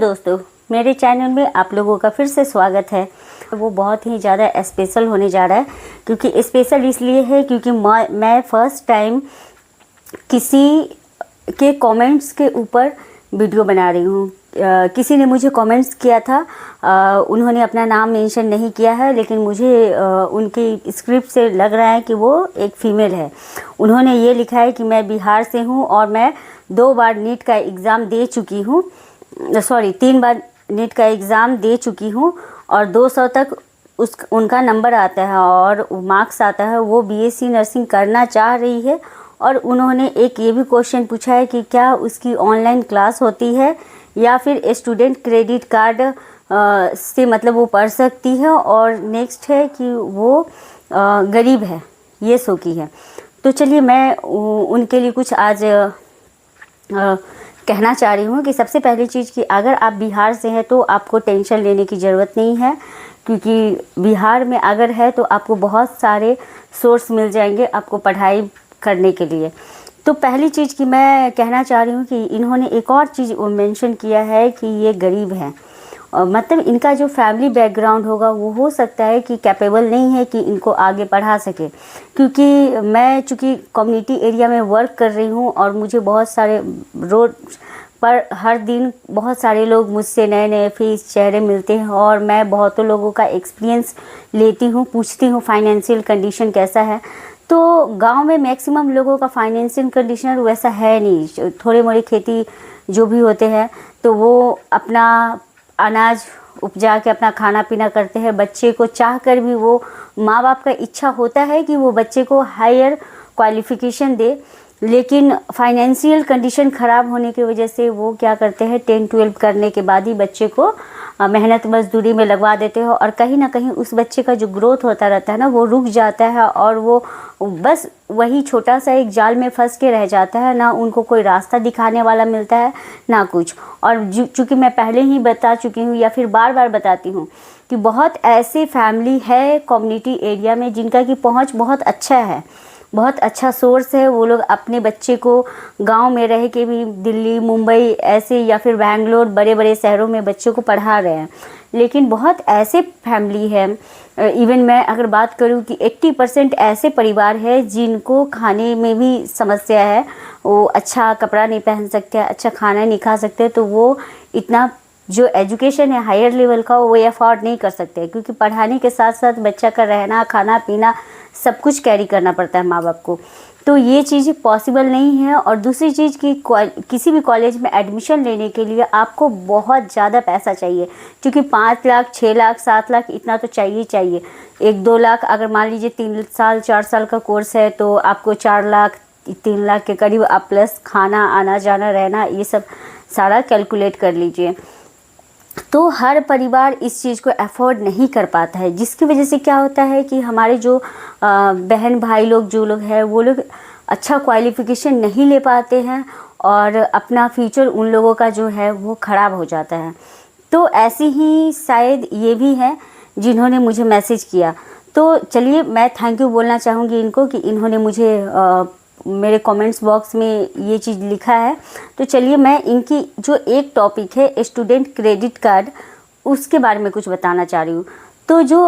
दोस्तों, मेरे चैनल में आप लोगों का फिर से स्वागत है। वो बहुत ही ज़्यादा स्पेशल होने जा रहा है, क्योंकि स्पेशल इसलिए है क्योंकि मैं फ़र्स्ट टाइम किसी के कमेंट्स के ऊपर वीडियो बना रही हूँ। किसी ने मुझे कमेंट्स किया था, उन्होंने अपना नाम मेंशन नहीं किया है, लेकिन मुझे उनकी स्क्रिप्ट से लग रहा है कि वो एक फ़ीमेल है। उन्होंने ये लिखा है कि मैं बिहार से हूँ और मैं 2 बार नीट का एग्ज़ाम दे चुकी हूँ, 3 बार नीट का एग्ज़ाम दे चुकी हूँ और 200 तक उनका नंबर आता है और मार्क्स आता है। वो बीएससी नर्सिंग करना चाह रही है और उन्होंने एक ये भी क्वेश्चन पूछा है कि क्या उसकी ऑनलाइन क्लास होती है या फिर स्टूडेंट क्रेडिट कार्ड से मतलब वो पढ़ सकती है। और नेक्स्ट है कि वो गरीब है, ये सो की है। तो चलिए मैं उनके लिए कुछ आज कहना चाह रही हूँ कि सबसे पहली चीज़ कि अगर आप बिहार से हैं तो आपको टेंशन लेने की ज़रूरत नहीं है, क्योंकि बिहार में अगर है तो आपको बहुत सारे सोर्स मिल जाएंगे आपको पढ़ाई करने के लिए। तो पहली चीज़ कि मैं कहना चाह रही हूँ कि इन्होंने एक और चीज़ मेंशन किया है कि ये गरीब हैं, मतलब इनका जो फैमिली बैकग्राउंड होगा वो हो सकता है कि कैपेबल नहीं है कि इनको आगे पढ़ा सके। क्योंकि मैं चूँकि कम्युनिटी एरिया में वर्क कर रही हूँ और मुझे बहुत सारे रोड पर हर दिन बहुत सारे लोग मुझसे नए नए फेस चेहरे मिलते हैं और मैं बहुतों लोगों का एक्सपीरियंस लेती हूँ, पूछती हूँ फाइनेंशियल कंडीशन कैसा है। तो गांव में मैक्सिमम लोगों का फाइनेंशियल कंडीशन वैसा है नहीं, थोड़े मोड़े खेती जो भी होते हैं तो वो अपना अनाज उपजा के अपना खाना पीना करते हैं। बच्चे को चाह कर भी वो माँ बाप का इच्छा होता है कि वो बच्चे को हायर क्वालिफ़िकेशन दे, लेकिन फाइनेंशियल कंडीशन ख़राब होने की वजह से वो क्या करते हैं 10-12 करने के बाद ही बच्चे को मेहनत मजदूरी में लगवा देते हो और कहीं ना कहीं उस बच्चे का जो ग्रोथ होता रहता है ना वो रुक जाता है और वो बस वही छोटा सा एक जाल में फंस के रह जाता है। ना उनको कोई रास्ता दिखाने वाला मिलता है ना कुछ। और चूँकि मैं पहले ही बता चुकी हूँ या फिर बार बार बताती हूँ कि बहुत ऐसी फैमिली है कम्युनिटी एरिया में जिनका की पहुँच बहुत अच्छा है, बहुत अच्छा सोर्स है। वो लोग अपने बच्चे को गांव में रह के भी दिल्ली मुंबई ऐसे या फिर बैंगलोर बड़े बड़े शहरों में बच्चों को पढ़ा रहे हैं। लेकिन बहुत ऐसे फैमिली है, इवन मैं अगर बात करूं कि 80% ऐसे परिवार है जिनको खाने में भी समस्या है। वो अच्छा कपड़ा नहीं पहन सकते, अच्छा खाना नहीं खा सकते, तो वो इतना जो एजुकेशन है हायर लेवल का वो अफोर्ड नहीं कर सकते, क्योंकि पढ़ाने के साथ साथ बच्चा का रहना खाना पीना सब कुछ कैरी करना पड़ता है माँ बाप को। तो ये चीज़ पॉसिबल नहीं है। और दूसरी चीज़ कि किसी भी कॉलेज में एडमिशन लेने के लिए आपको बहुत ज़्यादा पैसा चाहिए, क्योंकि 5 लाख 6 लाख 7 लाख इतना तो चाहिए चाहिए। 1-2 लाख अगर मान लीजिए 3 साल 4 साल का कोर्स है तो आपको 4 लाख 3 लाख के करीब आप प्लस खाना आना जाना रहना ये सब सारा कैलकुलेट कर लीजिए। तो हर परिवार इस चीज़ को अफोर्ड नहीं कर पाता है, जिसकी वजह से क्या होता है कि हमारे जो बहन भाई लोग जो लोग हैं वो लोग अच्छा क्वालिफ़िकेशन नहीं ले पाते हैं और अपना फ्यूचर उन लोगों का जो है वो ख़राब हो जाता है। तो ऐसे ही शायद ये भी हैं जिन्होंने मुझे मैसेज किया। तो चलिए मैं थैंक यू बोलना चाहूँगी इनको कि इन्होंने मुझे मेरे कमेंट्स बॉक्स में ये चीज़ लिखा है। तो चलिए मैं इनकी जो एक टॉपिक है स्टूडेंट क्रेडिट कार्ड उसके बारे में कुछ बताना चाह रही हूँ। तो जो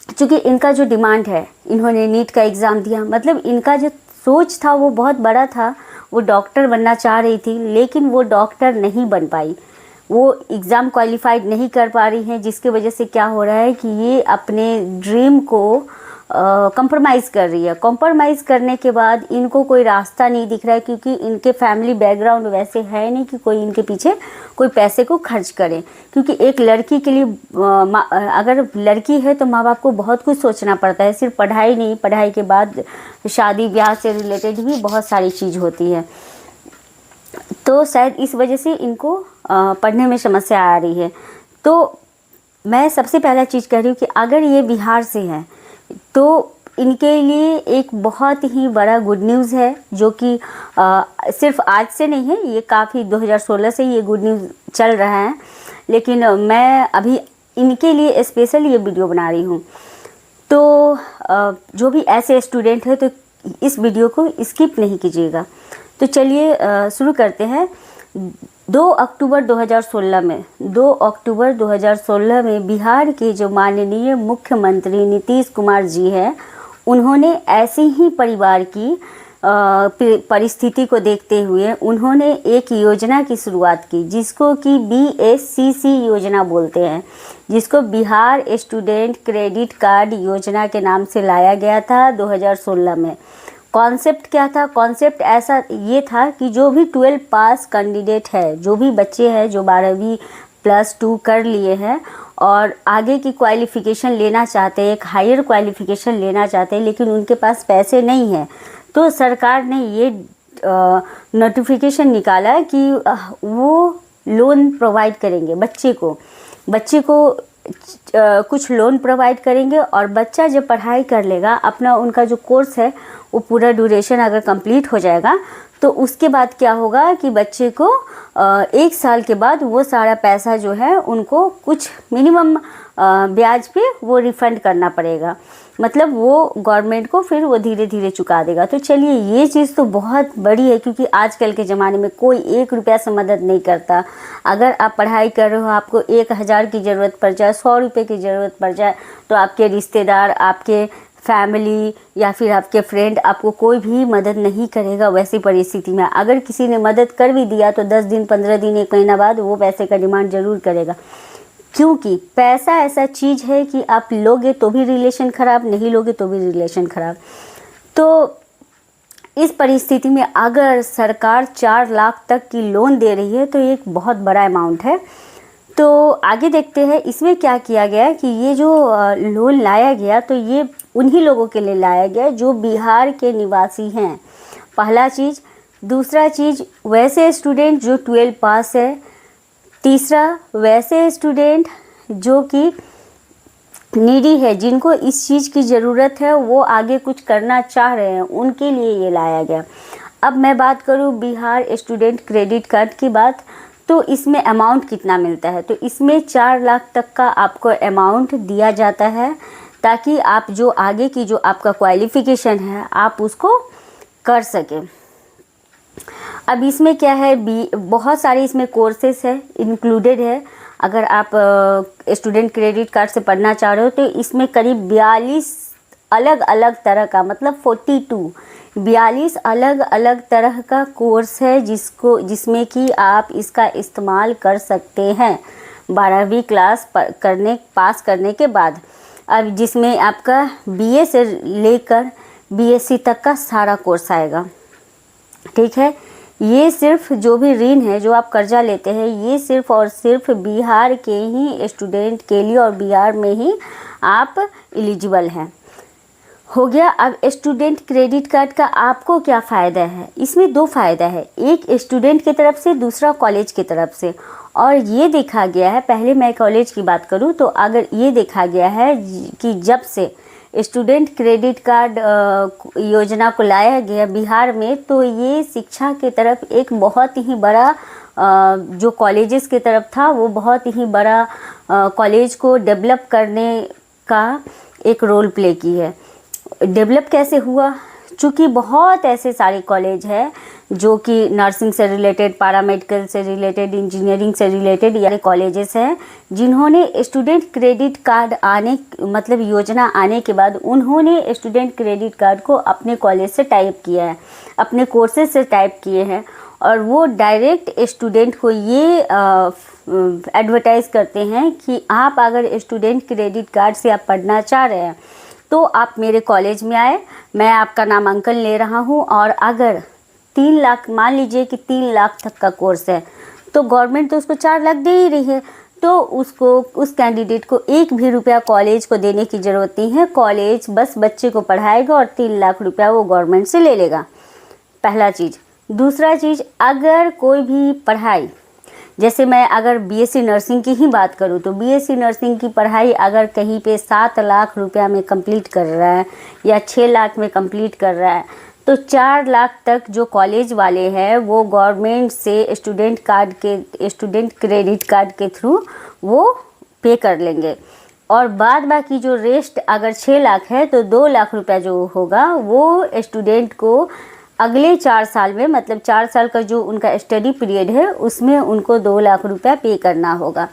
चूँकि इनका जो डिमांड है, इन्होंने नीट का एग्ज़ाम दिया, मतलब इनका जो सोच था वो बहुत बड़ा था। वो डॉक्टर बनना चाह रही थी लेकिन वो डॉक्टर नहीं बन पाई, वो एग्ज़ाम क्वालिफाइड नहीं कर पा रही हैं, जिसकी वजह से क्या हो रहा है कि ये अपने ड्रीम को कंप्रोमाइज़ कर रही है। कंप्रोमाइज़ करने के बाद इनको कोई रास्ता नहीं दिख रहा है, क्योंकि इनके फैमिली बैकग्राउंड वैसे है नहीं कि कोई इनके पीछे कोई पैसे को खर्च करे। क्योंकि एक लड़की के लिए अगर लड़की है तो माँ बाप को बहुत कुछ सोचना पड़ता है, सिर्फ पढ़ाई नहीं, पढ़ाई के बाद शादी ब्याह से रिलेटेड भी बहुत सारी चीज़ होती है। तो शायद इस वजह से इनको पढ़ने में समस्या आ रही है। तो मैं सबसे पहला चीज़ कह रही हूँ कि अगर ये बिहार से हैं तो इनके लिए एक बहुत ही बड़ा गुड न्यूज़ है, जो कि सिर्फ आज से नहीं है, ये काफ़ी 2016 से ये गुड न्यूज़ चल रहा है। लेकिन मैं अभी इनके लिए स्पेशल ये वीडियो बना रही हूँ। तो जो भी ऐसे स्टूडेंट है तो इस वीडियो को स्किप नहीं कीजिएगा। तो चलिए शुरू करते हैं। 2 अक्टूबर 2016 में बिहार के जो माननीय मुख्यमंत्री नीतीश कुमार जी हैं, उन्होंने ऐसे ही परिवार की परिस्थिति को देखते हुए उन्होंने एक योजना की शुरुआत की, जिसको कि BSCC योजना बोलते हैं, जिसको बिहार स्टूडेंट क्रेडिट कार्ड योजना के नाम से लाया गया था 2016 में। कॉन्सेप्ट क्या था? कॉन्सेप्ट ऐसा ये था कि जो भी 12 पास कैंडिडेट है, जो भी बच्चे हैं जो 12वीं +2 कर लिए हैं और आगे की क्वालिफ़िकेशन लेना चाहते हैं, एक हायर क्वालिफ़िकेशन लेना चाहते हैं, लेकिन उनके पास पैसे नहीं हैं, तो सरकार ने ये नोटिफिकेशन निकाला कि वो लोन प्रोवाइड करेंगे बच्चे को कुछ लोन प्रोवाइड करेंगे, और बच्चा जब पढ़ाई कर लेगा अपना, उनका जो कोर्स है वो पूरा ड्यूरेशन अगर कंप्लीट हो जाएगा, तो उसके बाद क्या होगा कि बच्चे को 1 साल के बाद वो सारा पैसा जो है उनको कुछ मिनिमम ब्याज पे वो रिफ़ंड करना पड़ेगा, मतलब वो गवर्नमेंट को फिर वो धीरे धीरे चुका देगा। तो चलिए, ये चीज़ तो बहुत बड़ी है, क्योंकि आजकल के ज़माने में कोई 1 रुपया से मदद नहीं करता। अगर आप पढ़ाई कर रहे हो, आपको 1000 की ज़रूरत पड़ जाए, 100 रुपये की ज़रूरत पड़ जाए, तो आपके रिश्तेदार, आपके फैमिली या फिर आपके फ्रेंड आपको कोई भी मदद नहीं करेगा। वैसी परिस्थिति में अगर किसी ने मदद कर भी दिया तो 10 दिन, 15 दिन, 1 महीना बाद वो पैसे का डिमांड ज़रूर करेगा, क्योंकि पैसा ऐसा चीज़ है कि आप लोगे तो भी रिलेशन ख़राब, नहीं लोगे तो भी रिलेशन ख़राब। तो इस परिस्थिति में अगर सरकार 4 लाख तक की लोन दे रही है तो एक बहुत बड़ा अमाउंट है। तो आगे देखते हैं इसमें क्या किया गया कि ये जो लोन लाया गया, तो ये उन्हीं लोगों के लिए लाया गया जो बिहार के निवासी हैं, पहला चीज़। दूसरा चीज़, वैसे स्टूडेंट जो 12 पास है। तीसरा, वैसे स्टूडेंट जो कि नीडी है, जिनको इस चीज़ की ज़रूरत है, वो आगे कुछ करना चाह रहे हैं, उनके लिए ये लाया गया। अब मैं बात करूँ बिहार स्टूडेंट क्रेडिट कार्ड की बात, तो इसमें अमाउंट कितना मिलता है? तो इसमें 4 लाख तक का आपको अमाउंट दिया जाता है, ताकि आप जो आगे की जो आपका क्वालिफ़िकेशन है आप उसको कर सकें। अब इसमें क्या है, बहुत सारे इसमें कोर्सेस है इंक्लूडेड है। अगर आप स्टूडेंट क्रेडिट कार्ड से पढ़ना चाह रहे हो तो इसमें करीब 42 अलग अलग तरह का, मतलब 42 अलग अलग तरह का कोर्स है, जिसमें कि आप इसका इस्तेमाल कर सकते हैं 12वीं क्लास पास करने के बाद। अब जिसमें आपका BA से लेकर BSc तक का सारा कोर्स आएगा, ठीक है। ये सिर्फ जो भी ऋण है, जो आप कर्जा लेते हैं, ये सिर्फ और सिर्फ बिहार के ही स्टूडेंट के लिए और बिहार में ही आप एलिजिबल हैं। हो गया। अब स्टूडेंट क्रेडिट कार्ड का आपको क्या फ़ायदा है? इसमें 2 फ़ायदा है, एक स्टूडेंट की तरफ से, दूसरा कॉलेज की तरफ से। और ये देखा गया है, पहले मैं कॉलेज की बात करूँ तो अगर ये देखा गया है कि जब से स्टूडेंट क्रेडिट कार्ड योजना को लाया गया बिहार में, तो ये शिक्षा की तरफ एक बहुत ही बड़ा जो कॉलेजेस की तरफ था, वो बहुत ही बड़ा कॉलेज को डेवलप करने का एक रोल प्ले की है। डेवलप कैसे हुआ? चूँकि बहुत ऐसे सारे कॉलेज हैं जो कि नर्सिंग से रिलेटेड, पैरामेडिकल से रिलेटेड, इंजीनियरिंग से रिलेटेड यानी कॉलेजेस हैं, जिन्होंने स्टूडेंट क्रेडिट कार्ड मतलब योजना आने के बाद उन्होंने स्टूडेंट क्रेडिट कार्ड को अपने कॉलेज से टाइप किया है, अपने कोर्सेज से टाइप किए हैं, और वो डायरेक्ट स्टूडेंट को ये एडवर्टाइज़ करते हैं कि आप अगर स्टूडेंट क्रेडिट कार्ड से आप पढ़ना चाह रहे हैं तो आप मेरे कॉलेज में आए, मैं आपका नामांकन ले रहा हूँ, और अगर 3 लाख, मान लीजिए कि 3 लाख तक का कोर्स है, तो गवर्नमेंट तो उसको 4 लाख दे ही रही है, तो उस कैंडिडेट को 1 भी रुपया कॉलेज को देने की ज़रूरत नहीं है। कॉलेज बस बच्चे को पढ़ाएगा और 3 लाख रुपया वो गवर्नमेंट से ले लेगा, पहला चीज़। दूसरा चीज़, अगर कोई भी पढ़ाई, जैसे मैं अगर BSc नर्सिंग की ही बात करूँ तो BSc नर्सिंग की पढ़ाई अगर कहीं पे 7 लाख रुपया में कंप्लीट कर रहा है या 6 लाख में कंप्लीट कर रहा है, तो 4 लाख तक जो कॉलेज वाले हैं वो गवर्नमेंट से स्टूडेंट क्रेडिट कार्ड के थ्रू वो पे कर लेंगे, और बाद बाकी जो रेस्ट अगर 6 लाख है तो 2 लाख रुपया जो होगा वो स्टूडेंट को अगले 4 साल में, मतलब 4 साल का जो उनका स्टडी पीरियड है उसमें उनको 2 लाख रुपया पे करना होगा।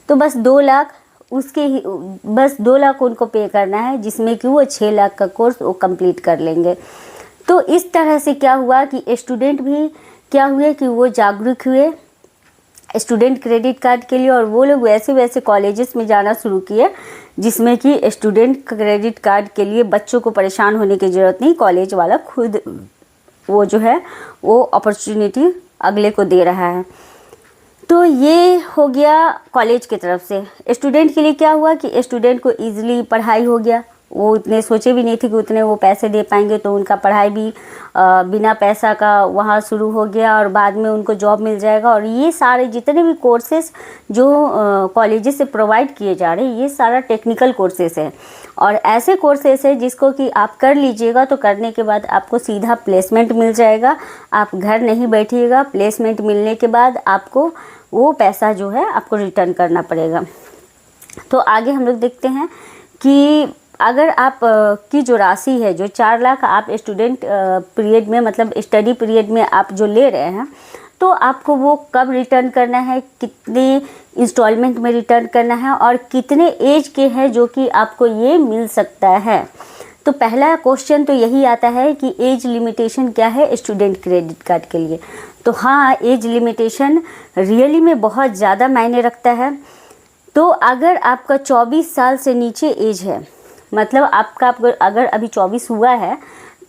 तो बस 2 लाख बस 2 लाख उनको पे करना है, जिसमें कि वो 6 लाख का कोर्स वो कंप्लीट कर लेंगे। तो इस तरह से क्या हुआ कि स्टूडेंट भी क्या हुए कि वो जागरूक हुए स्टूडेंट क्रेडिट कार्ड के लिए, और वो लोग वैसे वैसे कॉलेजेस में जाना शुरू किए जिसमें कि स्टूडेंट क्रेडिट कार्ड के लिए बच्चों को परेशान होने की ज़रूरत नहीं, कॉलेज वाला खुद वो जो है वो अपॉर्चुनिटी अगले को दे रहा है। तो ये हो गया कॉलेज की तरफ से। स्टूडेंट के लिए क्या हुआ कि स्टूडेंट को ईजिली पढ़ाई हो गया, वो इतने सोचे भी नहीं थे कि उतने वो पैसे दे पाएंगे, तो उनका पढ़ाई भी बिना पैसा का वहाँ शुरू हो गया और बाद में उनको जॉब मिल जाएगा। और ये सारे जितने भी कोर्सेज जो कॉलेजेस से प्रोवाइड किए जा रहे हैं ये सारा टेक्निकल कोर्सेज है, और ऐसे कोर्सेज है जिसको कि आप कर लीजिएगा तो करने के बाद आपको सीधा प्लेसमेंट मिल जाएगा। आप घर नहीं बैठिएगा, प्लेसमेंट मिलने के बाद आपको वो पैसा जो है आपको रिटर्न करना पड़ेगा। तो आगे हम लोग देखते हैं कि अगर आप की जो राशि है, जो 4 लाख आप स्टूडेंट पीरियड में, मतलब स्टडी पीरियड में आप जो ले रहे हैं, तो आपको वो कब रिटर्न करना है, कितने इंस्टॉलमेंट में रिटर्न करना है, और कितने एज के हैं जो कि आपको ये मिल सकता है। तो पहला क्वेश्चन तो यही आता है कि एज लिमिटेशन क्या है स्टूडेंट क्रेडिट कार्ड के लिए। तो हाँ, एज लिमिटेशन रियली में बहुत ज़्यादा मायने रखता है। तो अगर आपका 24 साल से नीचे एज है, मतलब आपका अगर अभी 24 हुआ है,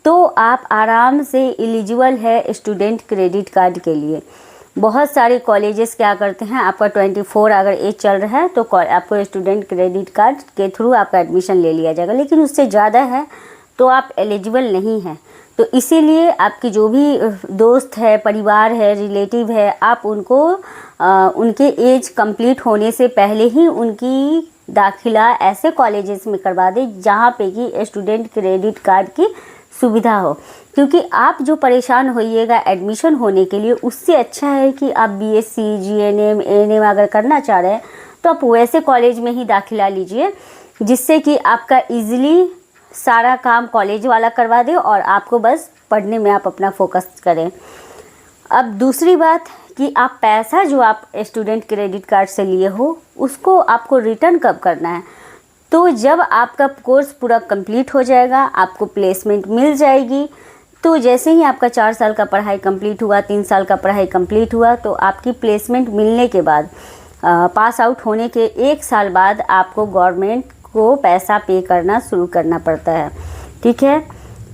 तो आप आराम से एलिजिबल है स्टूडेंट क्रेडिट कार्ड के लिए। बहुत सारे कॉलेजेस क्या करते हैं, आपका 24 अगर एज चल रहा है तो आपको स्टूडेंट क्रेडिट कार्ड के थ्रू आपका एडमिशन ले लिया जाएगा, लेकिन उससे ज़्यादा है तो आप एलिजिबल नहीं हैं। तो इसीलिए आपकी जो भी दोस्त है, परिवार है, रिलेटिव है, आप उनको उनके एज कंप्लीट होने से पहले ही उनकी दाखिला ऐसे कॉलेजेस में करवा दें जहाँ पे कि स्टूडेंट क्रेडिट कार्ड की सुविधा हो, क्योंकि आप जो परेशान होइएगा एडमिशन होने के लिए, उससे अच्छा है कि आप बीएससी, जीएनएम, एएनएम अगर करना चाह रहे हैं तो आप वैसे कॉलेज में ही दाखिला लीजिए जिससे कि आपका इजीली सारा काम कॉलेज वाला करवा दे और आपको बस पढ़ने में आप अपना फोकस करें। अब दूसरी बात कि आप पैसा जो आप स्टूडेंट क्रेडिट कार्ड से लिए हो उसको आपको रिटर्न कब करना है। तो जब आपका कोर्स पूरा कंप्लीट हो जाएगा, आपको प्लेसमेंट मिल जाएगी, तो जैसे ही आपका 4 साल का पढ़ाई कंप्लीट हुआ, 3 साल का पढ़ाई कंप्लीट हुआ, तो आपकी प्लेसमेंट मिलने के बाद पास आउट होने के 1 साल बाद आपको गवर्नमेंट को पैसा पे करना शुरू करना पड़ता है। ठीक है,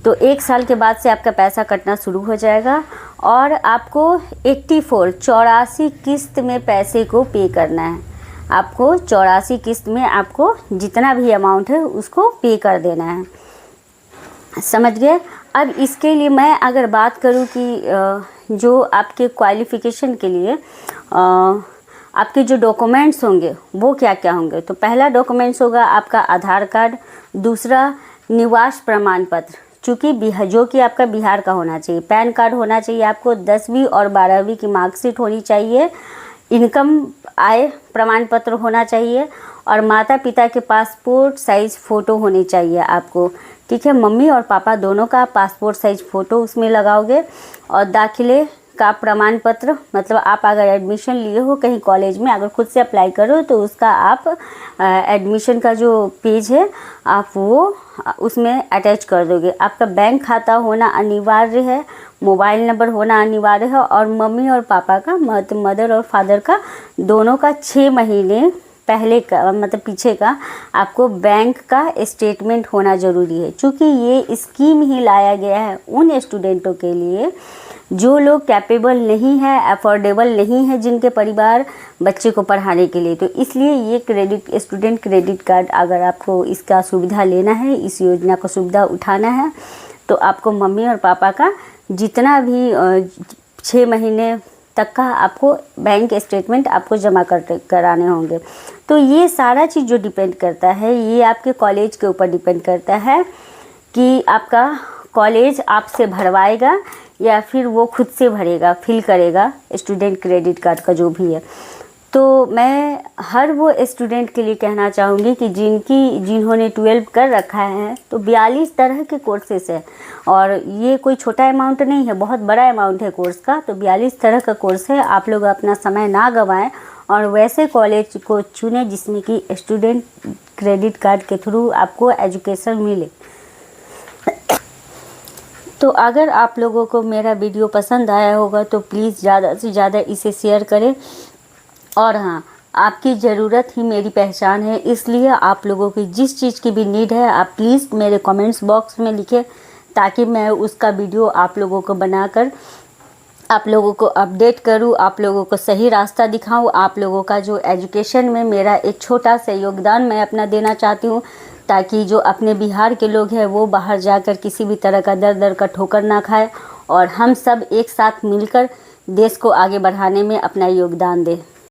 तो 1 साल के बाद से आपका पैसा कटना शुरू हो जाएगा और आपको 84 किस्त में पैसे को पे करना है। आपको 84 किस्त में आपको जितना भी अमाउंट है उसको पे कर देना है। समझ गए। अब इसके लिए मैं अगर बात करूं कि जो आपके क्वालिफ़िकेशन के लिए आपके जो डॉक्यूमेंट्स होंगे वो क्या क्या होंगे, तो पहला डॉक्यूमेंट्स होगा आपका आधार कार्ड, दूसरा निवास प्रमाण पत्र, चूँकि जो कि आपका बिहार का होना चाहिए, पैन कार्ड होना चाहिए आपको, 10वीं और 12वीं की मार्कशीट होनी चाहिए, इनकम आय प्रमाण पत्र होना चाहिए और माता पिता के पासपोर्ट साइज़ फ़ोटो होनी चाहिए आपको। ठीक है, मम्मी और पापा दोनों का पासपोर्ट साइज़ फ़ोटो उसमें लगाओगे और दाखिले का प्रमाण पत्र, मतलब आप अगर एडमिशन लिए हो कहीं कॉलेज में, अगर खुद से अप्लाई करो तो उसका आप एडमिशन का जो पेज है आप वो उसमें अटैच कर दोगे। आपका बैंक खाता होना अनिवार्य है, मोबाइल नंबर होना अनिवार्य है और मम्मी और पापा का, मदर और फादर का दोनों का 6 महीने पहले का, मतलब पीछे का आपको बैंक का स्टेटमेंट होना ज़रूरी है। क्योंकि ये स्कीम ही लाया गया है उन स्टूडेंटों के लिए जो लोग कैपेबल नहीं है, अफोर्डेबल नहीं है, जिनके परिवार बच्चे को पढ़ाने के लिए। तो इसलिए ये स्टूडेंट क्रेडिट कार्ड अगर आपको इसका सुविधा लेना है, इस योजना का सुविधा उठाना है, तो आपको मम्मी और पापा का जितना भी 6 महीने तक का आपको बैंक स्टेटमेंट आपको जमा कराने होंगे। तो ये सारा चीज़ जो डिपेंड करता है ये आपके कॉलेज के ऊपर डिपेंड करता है कि आपका कॉलेज आपसे भरवाएगा या फिर वो खुद से भरेगा, फिल करेगा स्टूडेंट क्रेडिट कार्ड का जो भी है। तो मैं हर वो स्टूडेंट के लिए कहना चाहूँगी कि जिन्होंने 12 कर रखा है, तो 42 तरह के कोर्सेस है और ये कोई छोटा अमाउंट नहीं है, बहुत बड़ा अमाउंट है कोर्स का। तो 42 तरह का कोर्स है, आप लोग अपना समय ना गंवाएं और वैसे कॉलेज को चुनें जिसमें कि स्टूडेंट क्रेडिट कार्ड के थ्रू आपको एजुकेशन मिले। तो अगर आप लोगों को मेरा वीडियो पसंद आया होगा तो प्लीज़ ज़्यादा से ज़्यादा इसे शेयर करें। और हाँ, आपकी ज़रूरत ही मेरी पहचान है, इसलिए आप लोगों की जिस चीज़ की भी नीड है आप प्लीज़ मेरे कमेंट्स बॉक्स में लिखें, ताकि मैं उसका वीडियो आप लोगों को बनाकर आप लोगों को अपडेट करूं, आप लोगों को सही रास्ता दिखाऊं। आप लोगों का जो एजुकेशन में मेरा एक छोटा सा योगदान मैं अपना देना चाहती हूं, ताकि जो अपने बिहार के लोग हैं वो बाहर जाकर किसी भी तरह का दर का ठोकर ना खाए और हम सब एक साथ मिलकर देश को आगे बढ़ाने में अपना योगदान दें।